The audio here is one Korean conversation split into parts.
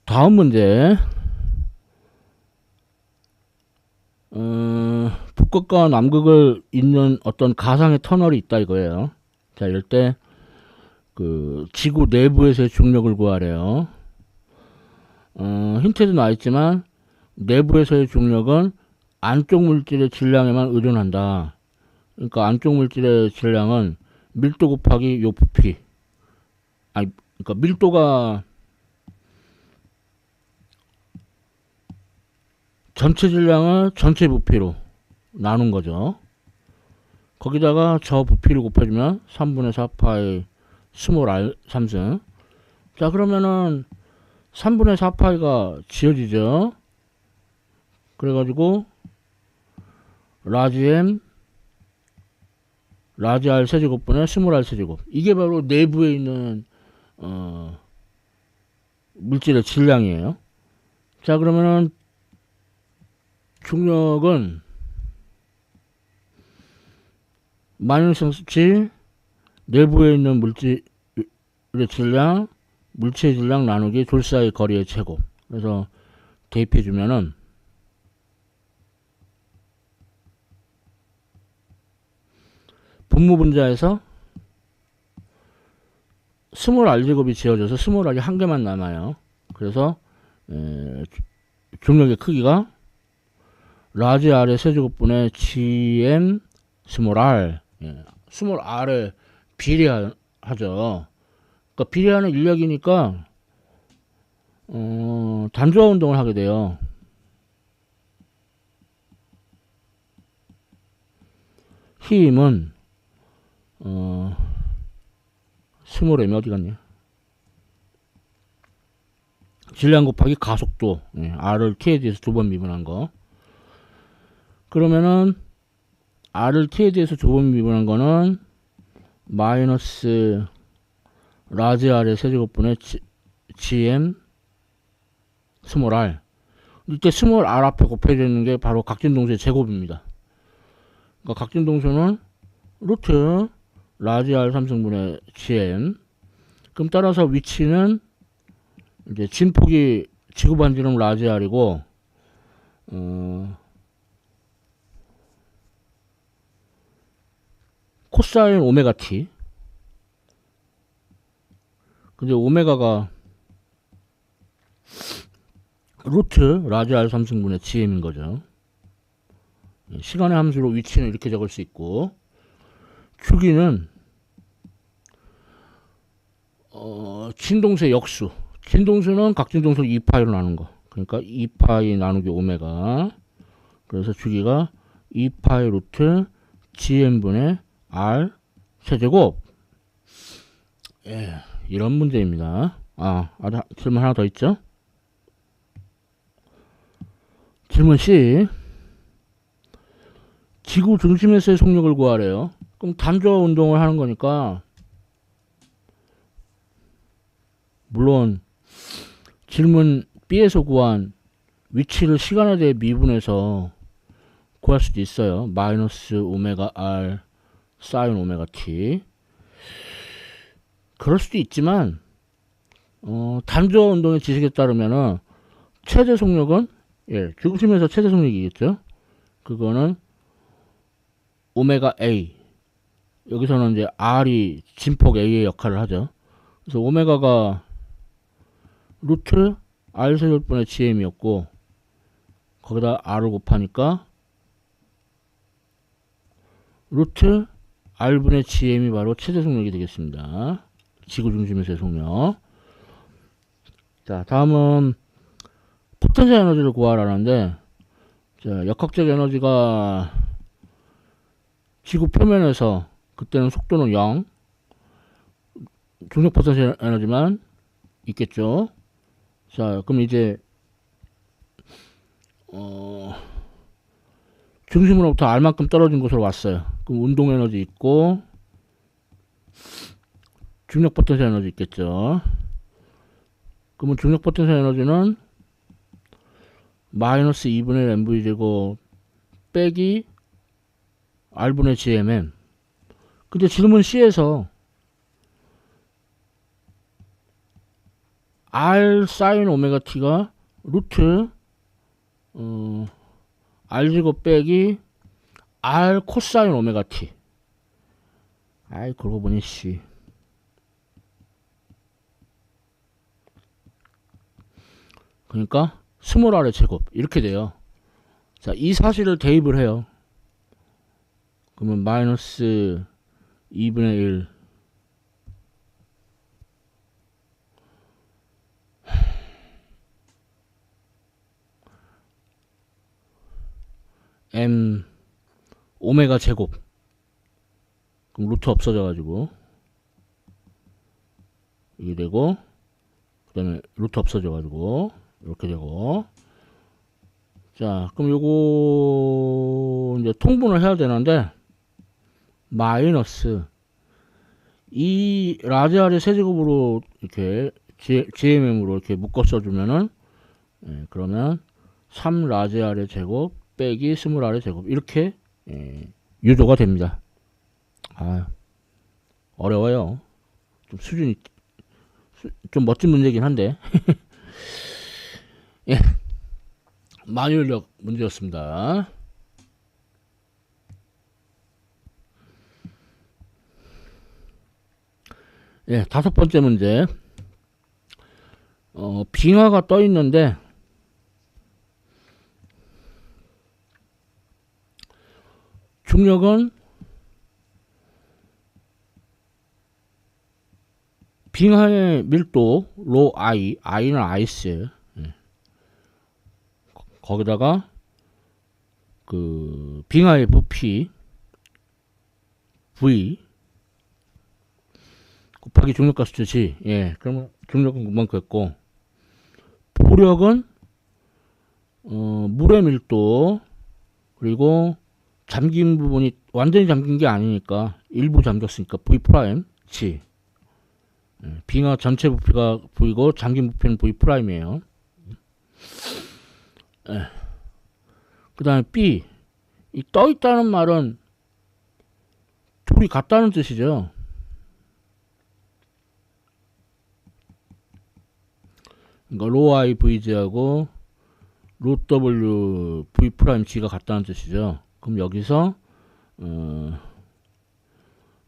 다음 문제. 북극과 남극을 잇는 어떤 가상의 터널이 있다 이거예요. 자, 이럴 때 그 지구 내부에서의 중력을 구하래요. 힌트도 나와 있지만 내부에서의 중력은 안쪽 물질의 질량에만 의존한다. 그러니까 안쪽 물질의 질량은 밀도 곱하기 요 부피. 아니, 그러니까 밀도가 전체 질량을 전체 부피로 나눈 거죠. 거기다가 저 부피를 곱해주면 3분의 4파이 스몰 r 3승. 자, 그러면은 3분의 4파이가 지워지죠. 그래가지고 라지 m 라지 r 세제곱분의 스몰 r 세제곱. 이게 바로 내부에 있는 물질의 질량이에요. 자, 그러면은 중력은 마이너스 수치 내부에 있는 물질의 질량, 물체의 질량 나누기 둘 사이 거리의 제곱. 그래서 대입해주면은 분모 분자에서 스몰 r 제곱이 지어져서 스몰 r이 한 개만 남아요. 그래서 중력의 크기가 라지 r의 세제곱분의 gm 스몰 r, 스몰 r에 비례하죠. 그러니까 비례하는 인력이니까 단조화 운동을 하게 돼요. 힘은 스몰 m이 어디 갔냐? 질량 곱하기 가속도, r을 t에 대해서 두 번 미분한 거. 그러면은 r을 t에 대해서 두 번 미분한 거는 마이너스 라지 r의 세제곱분의 gm 스몰 r. 이때 스몰 r 앞에 곱해지는 게 바로 각진동수의 제곱입니다. 그러니까 각진동수는 루트 라지 r 3승분의 gm. 그럼 따라서 위치는 이제 진폭이 지구 반지름 라지 r이고 코사인 오메가 t. 근데 오메가가 루트 라지 r 3승분의 gm인 거죠. 시간의 함수로 위치는 이렇게 적을 수 있고, 주기는 진동수의 역수. 진동수는 각진동수 2파이로 나눈 거. 그러니까 2파이 나누기 오메가. 그래서 주기가 2파이 루트 gm분의 r 세제곱. 이런 문제입니다. 질문 하나 더 있죠? 질문 C. 지구 중심에서의 속력을 구하래요. 그럼 단조화 운동을 하는 거니까, 물론 질문 B에서 구한 위치를 시간에 대해 미분해서 구할 수도 있어요. 마이너스 오메가 r 사인 오메가 t. 그럴 수도 있지만 단조화 운동의 지식에 따르면은 최대 속력은 중심에서 최대 속력이겠죠. 그거는 오메가 a. 여기서는 이제 r이 진폭 a의 역할을 하죠. 그래서 오메가가 루트 r 세제곱분의 gm이었고, 거기다 r을 곱하니까 루트 r분의 gm이 바로 최대 속력이 되겠습니다. 지구 중심에서의 속력. 자, 다음은 포텐셜 에너지를 구하라는데, 자, 역학적 에너지가 지구 표면에서, 그때는 속도는 0, 중력 포텐셜 에너지만 있겠죠. 자, 그럼 이제 중심으로부터 r만큼 떨어진 곳으로 왔어요. 그럼 운동 에너지 있고 중력 포텐셜 에너지 있겠죠. 그러면 중력 포텐셜 에너지는 마이너스 2분의 mv 제곱 빼기 r분의 gmm. 근데 질문 C에서 R 사인 오메가 t가 루트 R 제곱 빼기 R 코사인 오메가 t. 아이 그러고 보니 씨. 그러니까 스몰 r의 제곱 이렇게 돼요. 자, 이 사실을 대입을 해요. 그러면 마이너스 2분의 1 m 오메가 제곱. 그럼 루트 없어져가지고 이게 되고, 그 다음에 루트 없어져가지고 이렇게 되고. 자, 그럼 요거 이제 통분을 해야 되는데, 마이너스 이 라지 R의 세제곱으로 이렇게 GMM으로 이렇게 묶어 써주면은, 그러면 3 라지 R의 제곱 빼기 스몰 R의 제곱 이렇게 유도가 됩니다. 아, 어려워요. 좀 수준이 좀 멋진 문제긴 한데 예, 만유인력 문제였습니다. 예, 5번째 문제. 빙하가 떠 있는데 중력은 빙하의 밀도 로 I, I는 아이스. 거기다가 그 빙하의 부피 V 곱하기 중력가 수치 G. 예, 그러면 중력은 금방 구했고, 부력은 물의 밀도, 그리고 잠긴 부분이 완전히 잠긴 게 아니니까 일부 잠겼으니까 V 프라임 G. 빙하 전체 부피가 V고 잠긴 부피는 V 프라임이에요. 그 다음에 B, 이 떠 있다는 말은 둘이 같다는 뜻이죠. 그러니까 로 I VG하고 로 W V 프라임 G가 같다는 뜻이죠. 그럼 여기서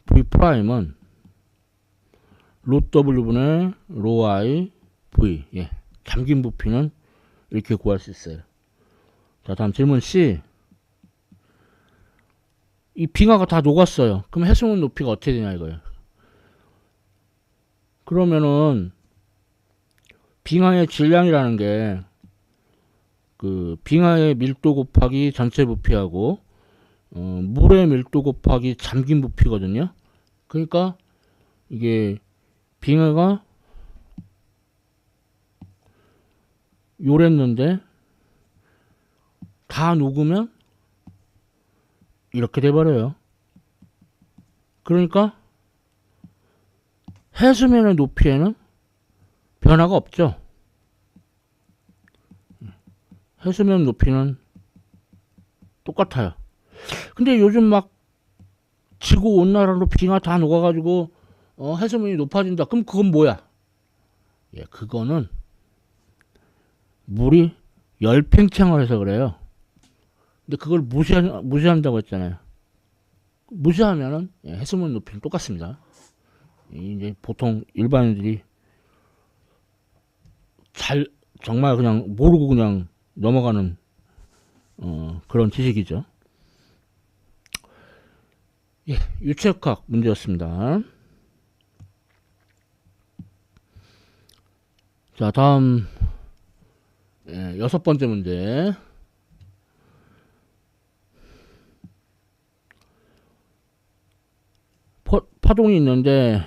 V 프라임은 로 W분의 로 I V. 예, 잠긴 부피는 이렇게 구할 수 있어요. 자, 다음 질문 C. 이 빙하가 다 녹았어요. 그럼 해수면 높이가 어떻게 되냐 이거예요. 그러면은 빙하의 질량이라는 게 그 빙하의 밀도 곱하기 전체 부피하고 물의 밀도 곱하기 잠긴 부피거든요. 그러니까 이게 빙하가 요랬는데 다 녹으면 이렇게 돼버려요. 그러니까 해수면의 높이에는 변화가 없죠. 해수면 높이는 똑같아요. 근데 요즘 막 지구 온난화로 빙하 다 녹아가지고 해수면이 높아진다. 그럼 그건 뭐야? 예, 그거는 물이 열 팽창을 해서 그래요. 근데 그걸 무시한다고 했잖아요. 무시하면은 해수면 높이는 똑같습니다. 이제 보통 일반인들이 정말 그냥 모르고 그냥 넘어가는 그런 지식이죠. 예, 유체역학 문제였습니다. 자, 다음 6번째 문제. 파동이 있는데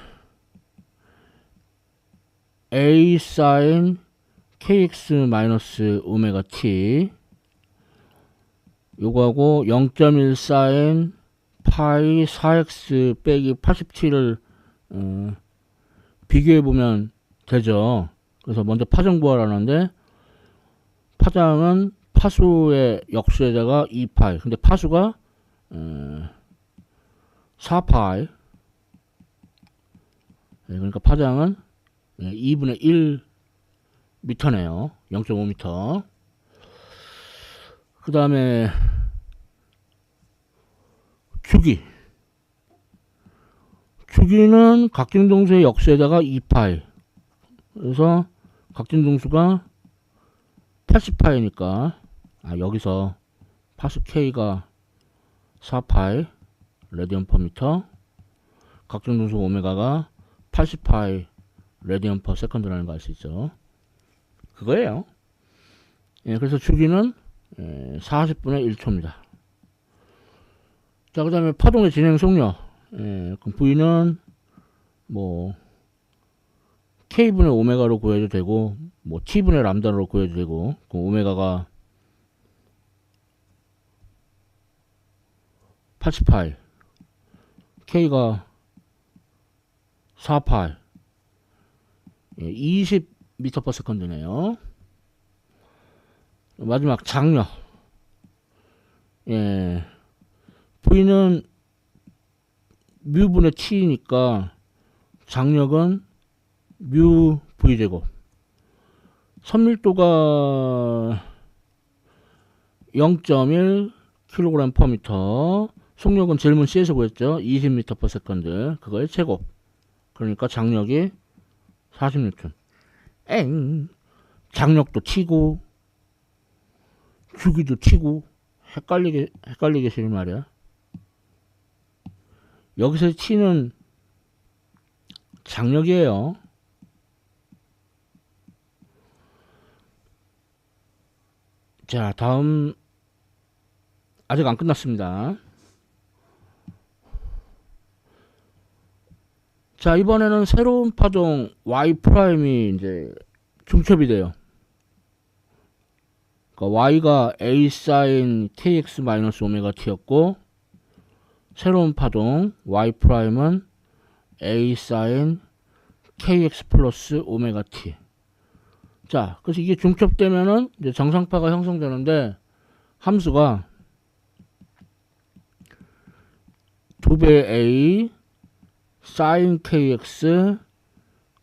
A sin kx 마이너스 오메가 t 요거하고 0.1 sin 파이 4x 빼기 87을 비교해보면 되죠. 그래서 먼저 파장 구하라는데, 파장은 파수의 역수에다가 2파이. 근데 파수가 4파이. 그러니까 파장은 2분의 1 미터네요. 0.5미터. 그 다음에 주기는 각진동수의 역수에다가 2파이. 그래서 각진동수가 80파이니까 여기서 파스 K가 4파이 레디언 퍼 미터, 각진동수 오메가가 80파이 레디언 퍼 세컨드라는 거 알 수 있죠. 그거예요. 예, 그래서 주기는 40분의 1초입니다. 자, 그 다음에 파동의 진행 속력. 그럼 V는 뭐 K분의 오메가로 구해도 되고, 뭐 T분의 람다로 구해도 되고, 그 오메가가 80파이, K가 4파이, 20m per second네요. 마지막 장력. 예. V는 뮤분의 T니까 장력은 뮤 V제곱. 선밀도가 0.1 kg per 미터. 속력은 질문 C에서 구했죠. 20m per second. 그거의 제곱. 그러니까 장력이 40N. 장력도 T고 주기도 T고 헷갈리게 싫은 말이야. 여기서 T는 장력이에요. 자, 다음 아직 안 끝났습니다. 자, 이번에는 새로운 파동 Y 프라임이 이제 중첩이 돼요. 그러니까 Y가 A sin KX 마이너스 오메가 T였고, 새로운 파동 Y 프라임은 A sin KX 플러스 오메가 T. 자, 그래서 이게 중첩되면은 이제 정상파가 형성되는데, 함수가 2배 A sin KX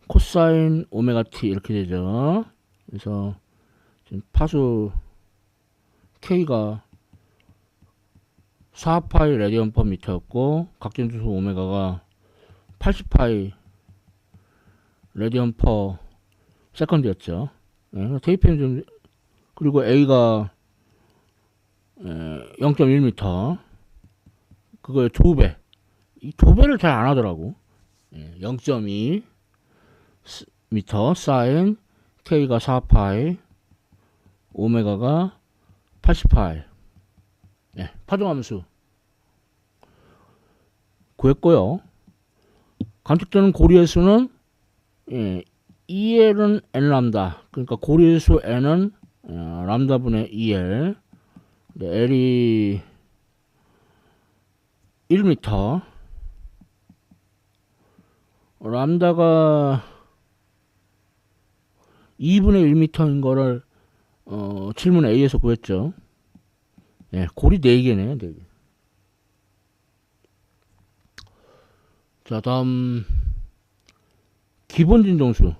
코사인 오메가 T 이렇게 되죠. 그래서 지금 파수 K가 4파이 레디언 퍼 미터였고, 각진주소 오메가가 80파이 레디언 퍼 세컨드였죠. 네, 테이프는 좀, 그리고 A가 0.1m, 그거의 2배. 이 2배를 잘 안 하더라고. 0.2 미터 사인 K가 4파이 오메가가 80파이. 파동함수 구했고요. 관측되는 고리의 수는 EL은 N 람다. 그러니까 고리의 수 N은 람다분의 EL. L이 1m. 람다가 2분의 1m인 거를 질문 A에서 구했죠. 고리 4개네요. 4개. 자, 다음 기본 진동수.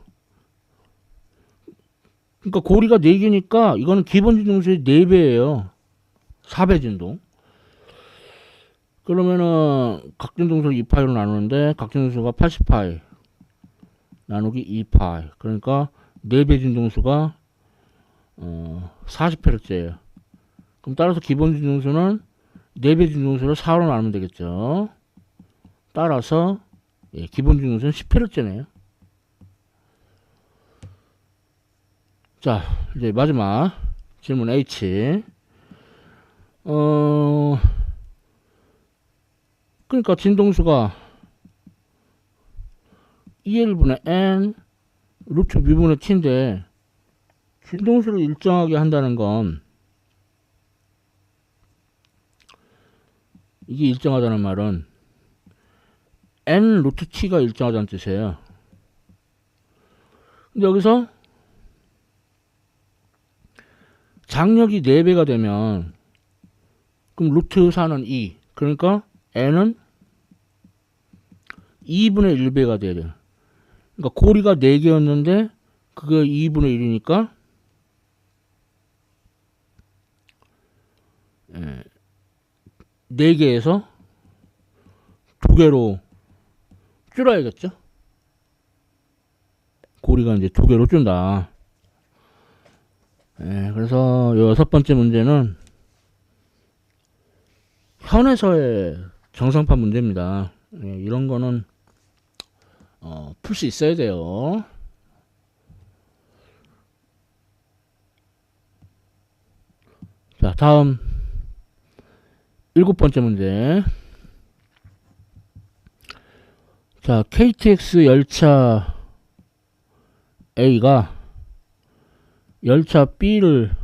그러니까 고리가 4개니까 이거는 기본 진동수의 4배예요. 4배 진동. 그러면은 각진동수를 2파이로 나누는데, 각진동수가 80파이 나누기 2파이. 그러니까 4배 진동수가 40Hz예요. 그럼 따라서 기본 진동수는 4배 진동수를 4로 나누면 되겠죠. 따라서 기본 진동수는 10Hz네요. 자, 이제 마지막 질문 H. 그러니까 진동수가 2L분의 N 루트 뮤분의 T인데, 진동수를 일정하게 한다는 건, 이게 일정하다는 말은 N 루트 T가 일정하다는 뜻이에요. 근데 여기서 장력이 4배가 되면, 그럼 루트 4는 2. 그러니까 N은 2분의 1배가 돼야 돼요. 그러니까 고리가 4개였는데 그게 2분의 1이니까 4개에서 2개로 줄어야겠죠. 고리가 이제 2개로 준다. 그래서 여섯 번째 문제는 현에서의 정상파 문제입니다. 이런 거는 풀 수 있어야 돼요. 자, 다음 7번째 문제. 자, KTX 열차 A가 열차 B를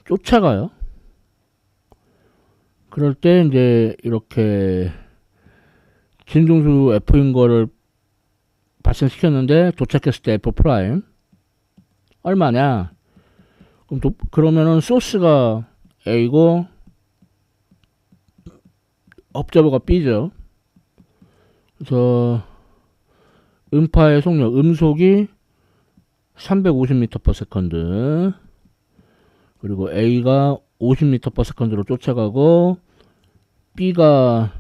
쫓아가요. 그럴 때 이제 이렇게 진동수 F인 거를 발생시켰는데 도착했을 때 F 프라임 얼마냐? 그러면은 소스가 A고 업저버가 B죠. 그래서 음파의 속력, 음속이 350m/s, 그리고 A가 50m/s로 쫓아가고 B가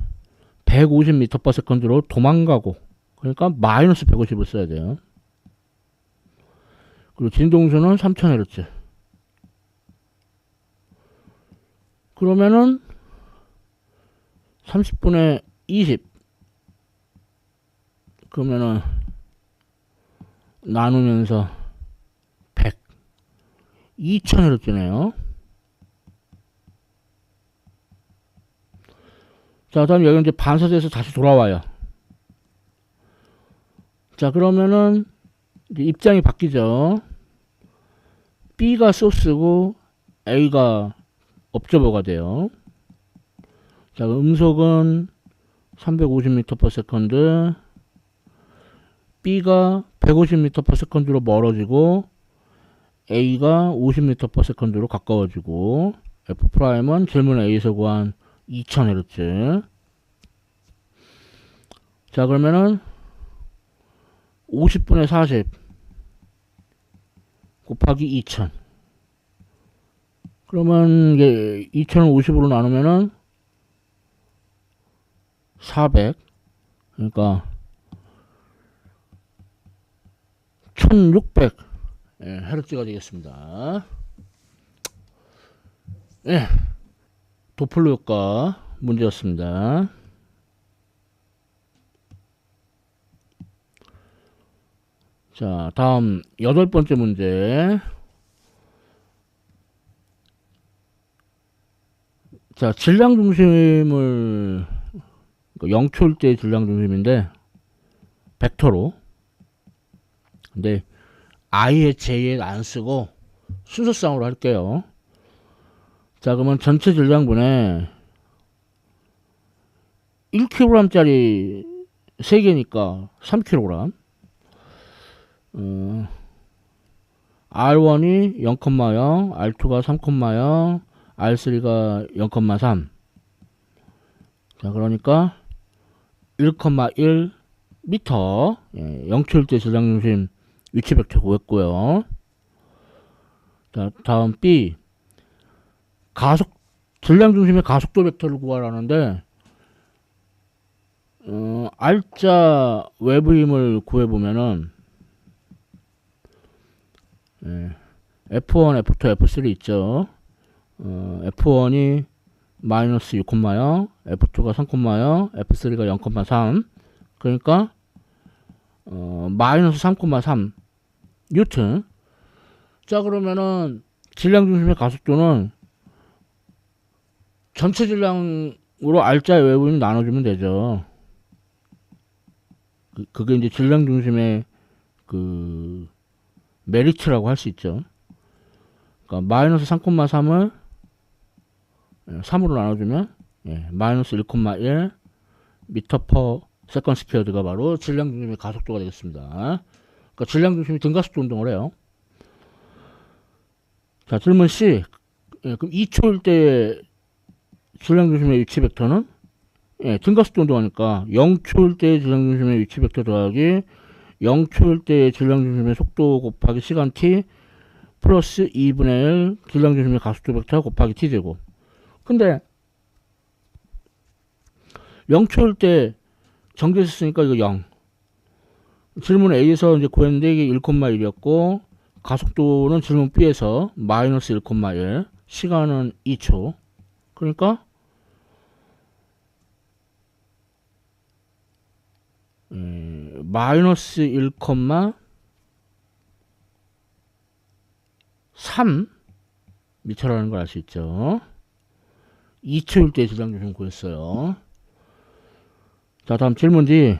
150m/s로 도망가고, 그러니까 마이너스 150을 써야 돼요. 그리고 진동수는 3000Hz. 그러면은 30분의 20, 그러면은 나누면서 100, 2000Hz네요. 자, 다음 여기 이제 반사돼서 다시 돌아와요. 자, 그러면은 이제 입장이 바뀌죠. B가 소스고 A가 업저버가 돼요. 자, 음속은 350m/s, B가 150m/s로 멀어지고 A가 50m/s로 가까워지고 F'은 질문 A에서 구한 2000Hz. 자, 그러면은 50분의 40 곱하기 2000. 그러면 이게 2000을 50으로 나누면은 400. 그러니까 1600 헤르츠가 되겠습니다. 도플러 효과 문제였습니다. 자, 다음 8번째 문제. 자, 질량 중심을 0초일 때 질량 중심인데 벡터로, 근데 I에 J에 안 쓰고 순서상으로 할게요. 자, 그러면 전체 질량분에 1kg짜리 3개니까 3kg, R1이 0,0, R2가 3,0, R3가 0,3. 자, 그러니까 1,1 미터. 0초일 때 질량 중심 위치 벡터 구했고요. 자, 다음 B. 질량 중심의 가속도 벡터를 구하라는데, R자 외부 힘을 구해보면은, F1, F2, F3 있죠. F1이 마이너스 6,0, F2가 3,0, F3가 0,3. 그러니까 마이너스 3,3 뉴턴. 자, 그러면은 질량 중심의 가속도는 전체 질량으로 R자의 외부힘 나눠주면 되죠. 그게 이제 질량 중심의 그 메리트라고 할 수 있죠. 그러니까 마이너스 3,3을 3으로 나눠주면 마이너스 1,1 미터 퍼 세컨드 스퀘어드가 바로 질량 중심의 가속도가 되겠습니다. 그러니까 질량 중심이 등가속도 운동을 해요. 자, 질문 C. 그럼 2초일 때 질량 중심의 위치 벡터는 등가속도 운동하니까 0초일 때 질량 중심의 위치 벡터 더하기 0초일 때의 질량 중심의 속도 곱하기 시간 t 플러스 2분의 1 질량 중심의 가속도 벡터 곱하기 t 제곱. 근데 0초일 때 정지해서 쓰니까 이거 0. 질문 A에서 이제 구했는데 이게 1,1이었고 가속도는 질문 B에서 마이너스 1,1, 시간은 2초. 그러니까 마이너스 1,3 미터라는 걸 알 수 있죠. 2초일 때 질량 중심 구했어요. 자, 다음 질문 D.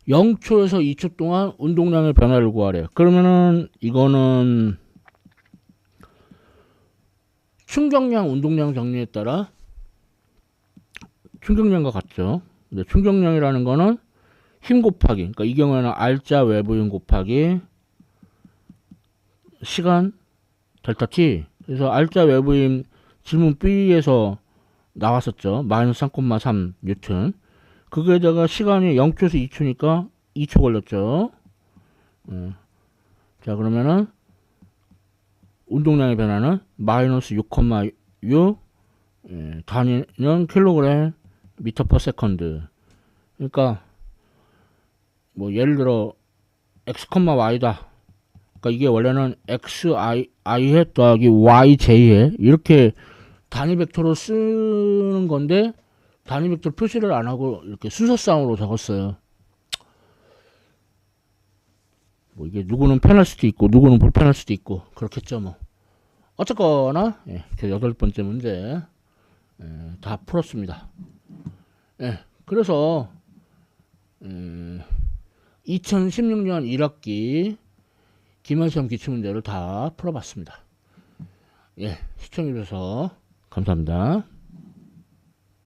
0초에서 2초 동안 운동량의 변화를 구하래. 그러면은 이거는 충격량, 운동량 정리에 따라 충격량과 같죠. 근데 충격량이라는 거는 힘 곱하기, 그러니까 이 경우에는 R자 외부 힘 곱하기 시간 델타 T. 그래서 R자 외부 힘 질문 B에서 나왔었죠. 마이너스 3,3 뉴턴. 그거에다가 시간이 0초에서 2초니까 2초 걸렸죠. 자, 그러면은 운동량의 변화는 마이너스 6,6 단위는 킬로그램 미터 퍼 세컨드. 그러니까 뭐 예를 들어 x, y다. 그러니까 이게 원래는 x, i해 더하기 y, j해 이렇게 단위 벡터로 쓰는 건데 단위 벡터 표시를 안 하고 이렇게 순서쌍으로 적었어요. 뭐 이게 누구는 편할 수도 있고 누구는 불편할 수도 있고 그렇겠죠 뭐. 어쨌거나 그 8번째 문제 다 풀었습니다. 그래서 2016년 1학기 기말시험 기출문제를 다 풀어봤습니다. 시청해주셔서 감사합니다.